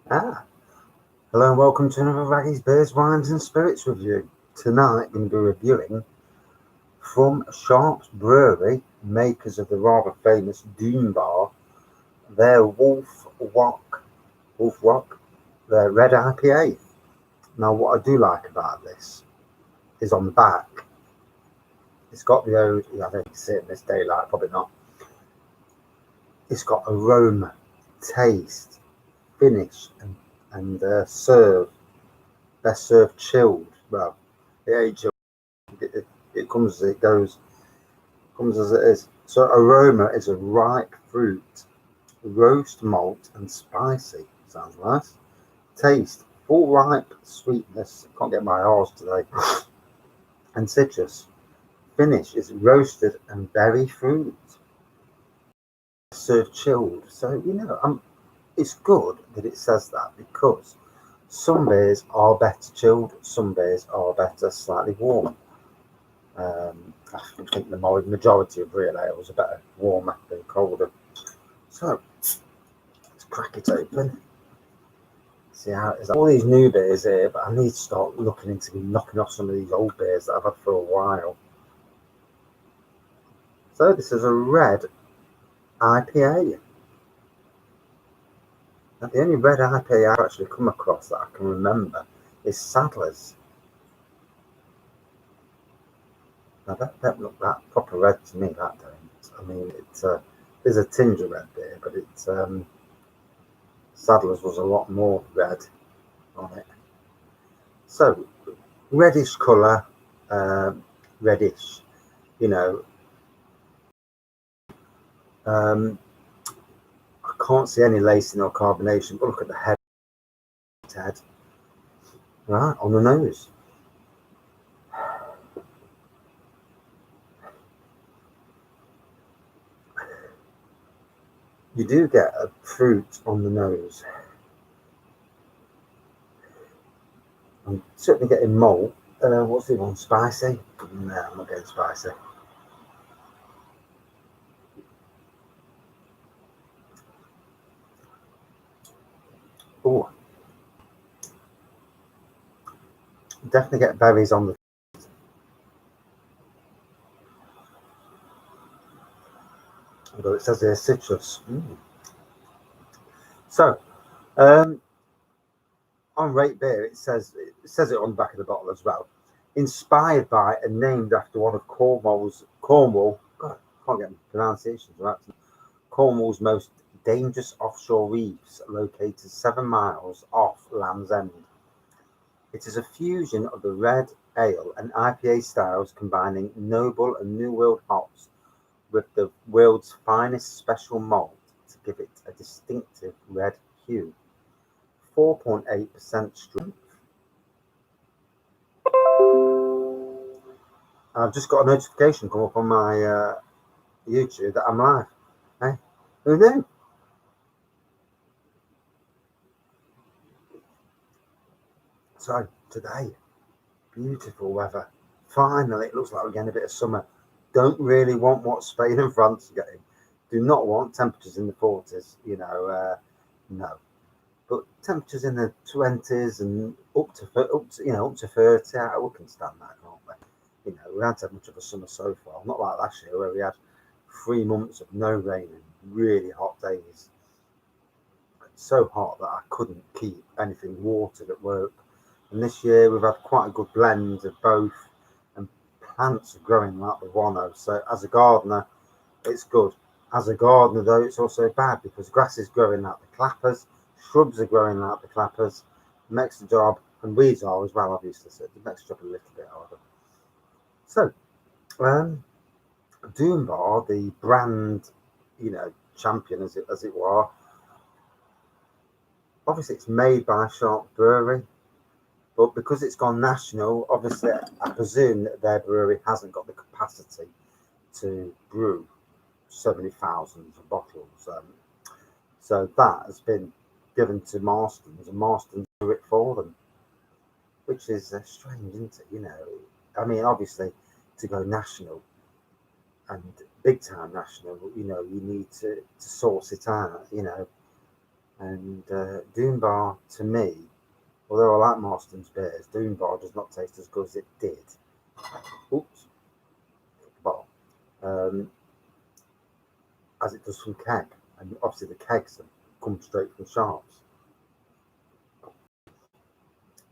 Hello and welcome to another Raggy's Beers, Wines and Spirits review. Tonight I'm going to be reviewing from Sharps Brewery, makers of the rather famous Doom Bar, their Wolf Rock, their Red IPA. Now what I do like about this is on the back, it's got the old, I don't know if you can see it in this daylight, probably not. It's got aroma, taste, finish and serve. They're served chilled. Well, it ain't chilled. It comes as it goes, comes as it is. So aroma is a ripe fruit, roast malt and spicy. Sounds nice. Taste, full ripe sweetness. Can't get my R's today. And citrus. Finish is roasted and berry fruit. Served chilled. So it's good that it says that because some beers are better chilled, some beers are better slightly warm. I think the majority of real ales are better warmer than colder. So let's crack it open. See how it is. All these new beers here, but I need to start looking into knocking off some of these old beers that I've had for a while. So this is a red IPA. Now, the only red IPA I've actually come across that I can remember is Sadler's. Now that don't look that proper red to me, that don't. I mean, there's a tinge of red there, but Sadler's was a lot more red on it. So, reddish colour, reddish, you know. I can't see any lacing or carbonation, but look at the head. Right, on the nose. You do get a fruit on the nose. I'm certainly getting malt. What's the one? Spicy? No, I'm not getting spicy. Oh, definitely get berries on the. Although it says here citrus. So, on Rate Beer, it says it on the back of the bottle as well. Inspired by and named after one of Cornwall. God, I can't get pronunciations right. Cornwall's most dangerous offshore reefs, located 7 miles off Land's End. It is a fusion of the red ale and IPA styles, combining noble and New World hops with the world's finest special malt to give it a distinctive red hue. 4.8% strength. I've just got a notification come up on my YouTube that I'm live. Hey, who knew? So today, beautiful weather. Finally, it looks like we're getting a bit of summer. Don't really want what Spain and France are getting. Do not want temperatures in the 40s. No. But temperatures in the 20s and up to 30, we can stand that, can't we? We haven't had much of a summer so far. Not like last year where we had 3 months of no rain and really hot days. So hot that I couldn't keep anything watered at work. And this year we've had quite a good blend of both, and plants are growing like the wano. So as a gardener, it's good. As a gardener, though, it's also bad because grass is growing like the clappers, shrubs are growing like the clappers. It makes the job, and weeds are as well, obviously. So it makes the job a little bit harder. So, Doom Bar, the brand, champion as it were. Obviously, it's made by Sharps Brewery, but because it's gone national, obviously, I presume that their brewery hasn't got the capacity to brew so many thousands of bottles. So that has been given to Marston's, and Marston's do it for them, which is strange, isn't it? I mean, obviously, to go national and big time national, you need to source it out. And Doom Bar, to me, although I like Marston's beers, Doom Bar does not taste as good as it did. Oops, bottle. As it does from keg, and obviously the kegs have come straight from Sharps.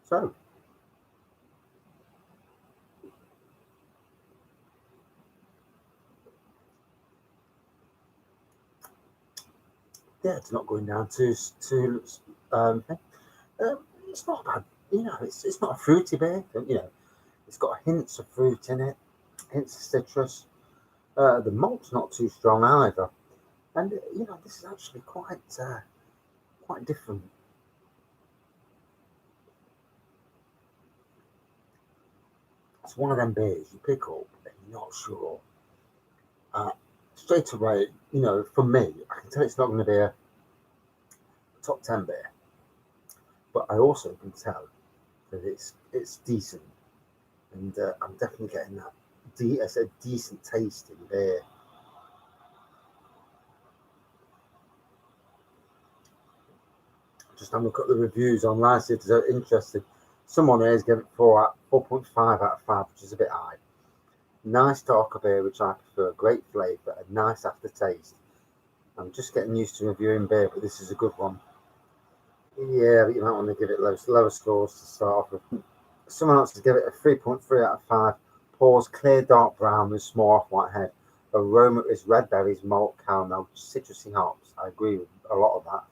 So, yeah, it's not going down too. Um, it's not bad. It's not a fruity beer. It's got hints of fruit in it, hints of citrus. The malt's not too strong either, and this is actually quite different. It's one of them beers you pick up and you're not sure. Uh, Straight away, for me, I can tell it's not going to be a top 10 beer, but I also can tell that it's decent, and I'm definitely getting that. It's a decent tasting beer. Just have a look at the reviews online, see if they're interested. Someone here has given it 4.5 out of 5, which is a bit high. Nice darker beer, which I prefer. Great flavour, a nice aftertaste. I'm just getting used to reviewing beer, but this is a good one. Yeah, but you might want to give it lower scores to start off with. Someone else has given it a 3.3 out of 5. Pores clear dark brown with small off-white head. Aroma is red berries, malt, caramel, citrusy hops. I agree with a lot of that.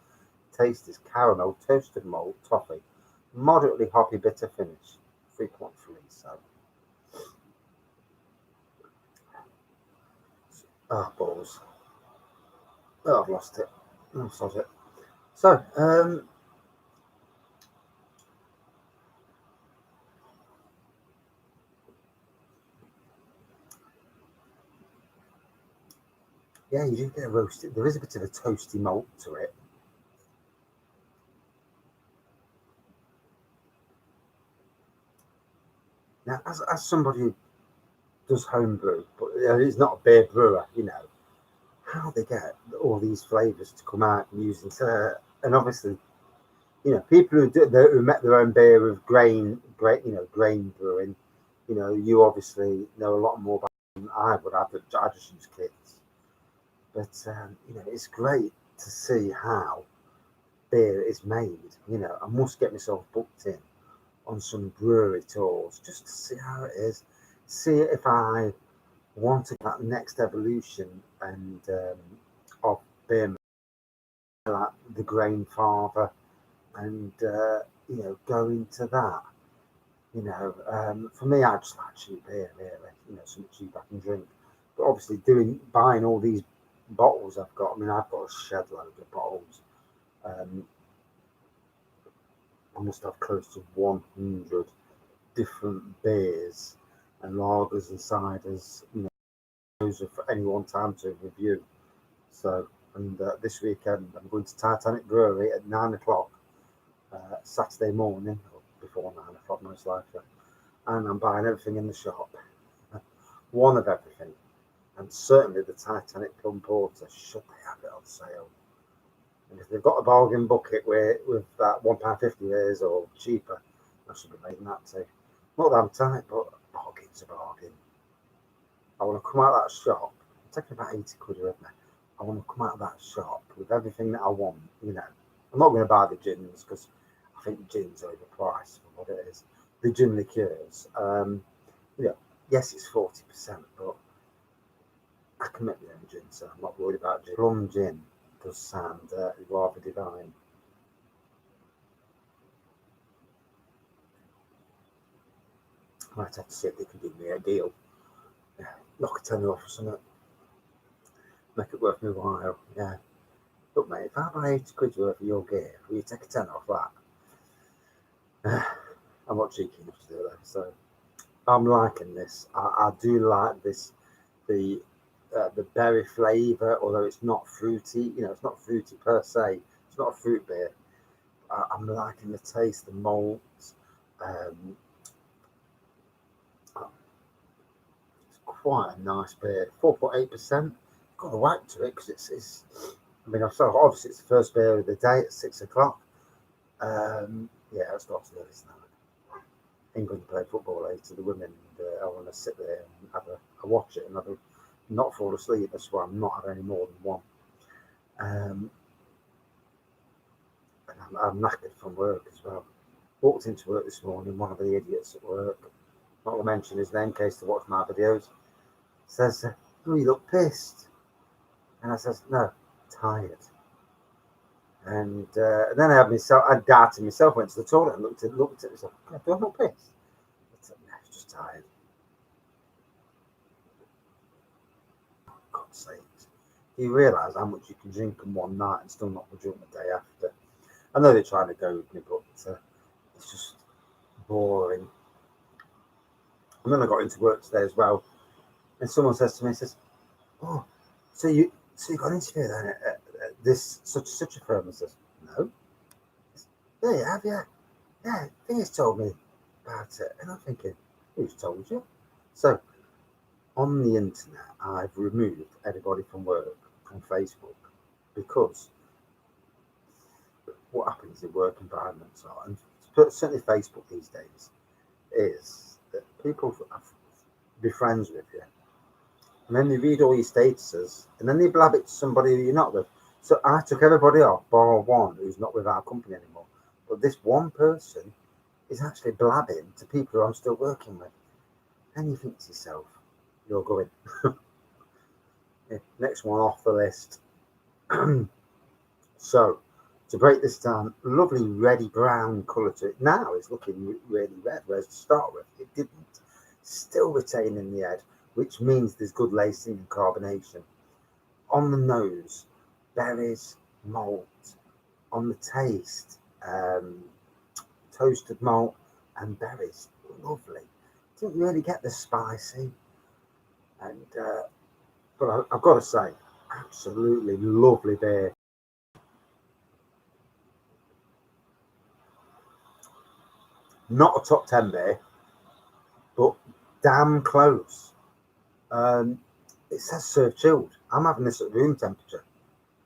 Taste is caramel, toasted malt, toffee. Moderately hoppy, bitter finish. 3.3. So, balls. Oh, I've lost it. I've lost it. So, yeah, you do get a roasted. There is a bit of a toasty malt to it. Now, as somebody who does homebrew, but he's not a beer brewer, how they get all these flavours to come out and using. And obviously, people who make their own beer with grain brewing. You obviously know a lot more about than I would. I just use kits, but it's great to see how beer is made. I must get myself booked in on some brewery tours just to see how it is. See if I want to that next evolution and of beer, like the grain father, and go into that. For me, I just like cheap beer, really. Something cheap I can drink. But obviously, buying all these bottles I've got. I mean, I've got a shed load of bottles. Um, I must have close to 100 different beers and lagers and ciders. Those are for any one time to review. So, and this weekend I'm going to Titanic Brewery at 9 o'clock Saturday morning, or before 9 o'clock most likely, and I'm buying everything in the shop, one of everything, and certainly the Titanic Plum Porter, should they have it on sale. And if they've got a bargain bucket with that £1.50 is or cheaper, I should be making that too. Not that I'm tight, but a bargain's a bargain. I want to come out of that shop, I'm taking about 80 quid with me. I want to come out of that shop with everything that I want. I'm not going to buy the gins because I think gin's overpriced for what it is. The gin liqueurs, yes, it's 40%, but I can make my own gin, so I'm not worried about gin. Plum gin does sound rather divine. I might have to see if they can do me a deal. Yeah, knock a tenner off or something, make it worth my while. Yeah. Look, mate, if I buy 80 quid worth of your gear, will you take a tenner off that? I'm not cheeky enough to do that, so I'm liking this. I do like this, the berry flavour, although it's not fruity. It's not fruity per se. It's not a fruit beer. I'm liking the taste, the malt. Um, it's quite a nice beer. 4.8%. Got a whack to it because it's I mean, obviously it's the first beer of the day at 6 o'clock. Yeah, I started early tonight. England play football later, the women, and I want to sit there and have a watch it and not fall asleep. That's why I'm not having any more than one. And I'm knackered from work as well. Walked into work this morning, one of the idiots at work, not to mention his name in case to watch my videos, says, "Oh, you look pissed." And I says, "No, tired." And then I doubted myself, went to the toilet and looked at myself. Do I look pissed? I said, "No, it's just tired." God's sakes. Do you realise how much you can drink in one night and still not be drunk the day after? I know they're trying to go with me, but it's just boring. And then I got into work today as well, and someone says to me, says, "Oh, so you got an interview then at this such a firm?" I says, "No." "Yeah, you have, yeah. Yeah, Thing's told me about it." And I'm thinking, who's told you? So on the internet, I've removed everybody from work from Facebook because what happens in work environments are, and certainly Facebook these days, is that people be friends with you, and then they read all your statuses, and then they blab it to somebody who you're not with. So I took everybody off, bar one who's not with our company anymore. But this one person is actually blabbing to people who I'm still working with. And you think to yourself, you're going. Yeah, next one off the list. So, to break this down, lovely reddy brown colour to it. Now it's looking really red, whereas to start with, it didn't. Still retaining the head, which means there's good lacing and carbonation. On the nose, berries, malt. On the taste, toasted malt and berries. Lovely. Didn't really get the spicy. And but I've got to say, absolutely lovely beer. Not a top 10 beer, but damn close. It says serve chilled. I'm having this at room temperature.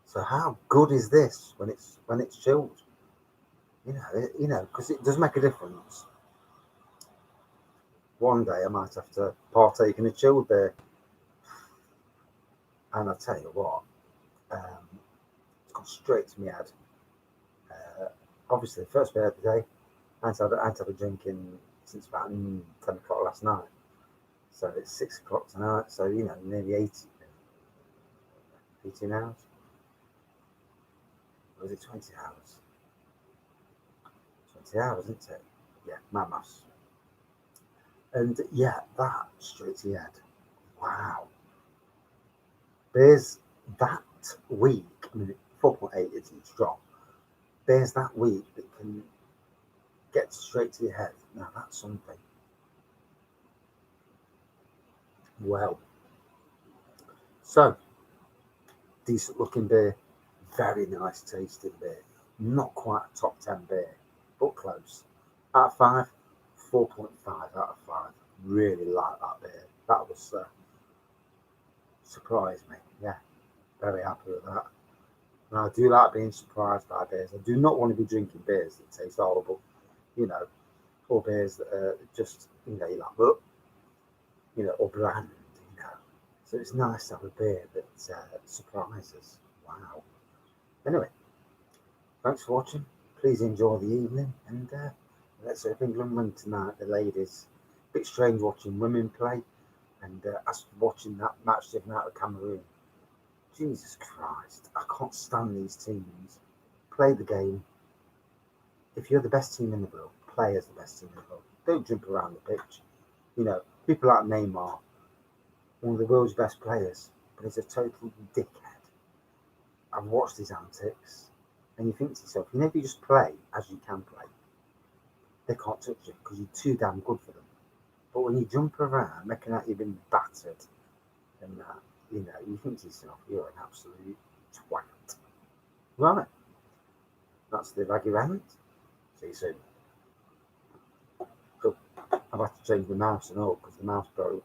So how good is this when it's chilled? You know, because it does make a difference. One day I might have to partake in a chilled beer. And I tell you what, it's gone straight to my head. Obviously, the first beer of the day. I had a drink since about 10 o'clock last night. So it's 6 o'clock tonight. So, nearly 18 hours. Or was it 20 hours? 20 hours, isn't it? Yeah, my maths. And yeah, that straight to the head. Wow. Beers that week, 4.8 is each drop. Beers that week that can get straight to your head. Now that's something. Well, so decent looking beer, very nice tasting beer. Not quite a top 10 beer, but close. Out of 5, 4.5 out of 5. Really like that beer. That was surprised me. Yeah, very happy with that. And I do like being surprised by beers. I do not want to be drinking beers that taste horrible, or beers that are just, you're like, look, or bland, So it's nice to have a beer that surprises. Wow. Anyway, thanks for watching. Please enjoy the evening, and let's hope England win tonight. The ladies, a bit strange watching women play, and us watching that match the other night with Cameroon. Jesus Christ, I can't stand these teams. Play the game. If you're the best team in the world, play as the best team in the world. Don't jump around the pitch. People like Neymar, one of the world's best players, but he's a total dickhead. I've watched his antics, and you think to yourself, if you just play as you can play, they can't touch you because you're too damn good for them. But when you jump around, making out you've been battered, and that, you think to yourself, you're an absolute twat. Right, that's the raggy rant. See you soon. Cool. I've had to change the mouse and all because the mouse broke.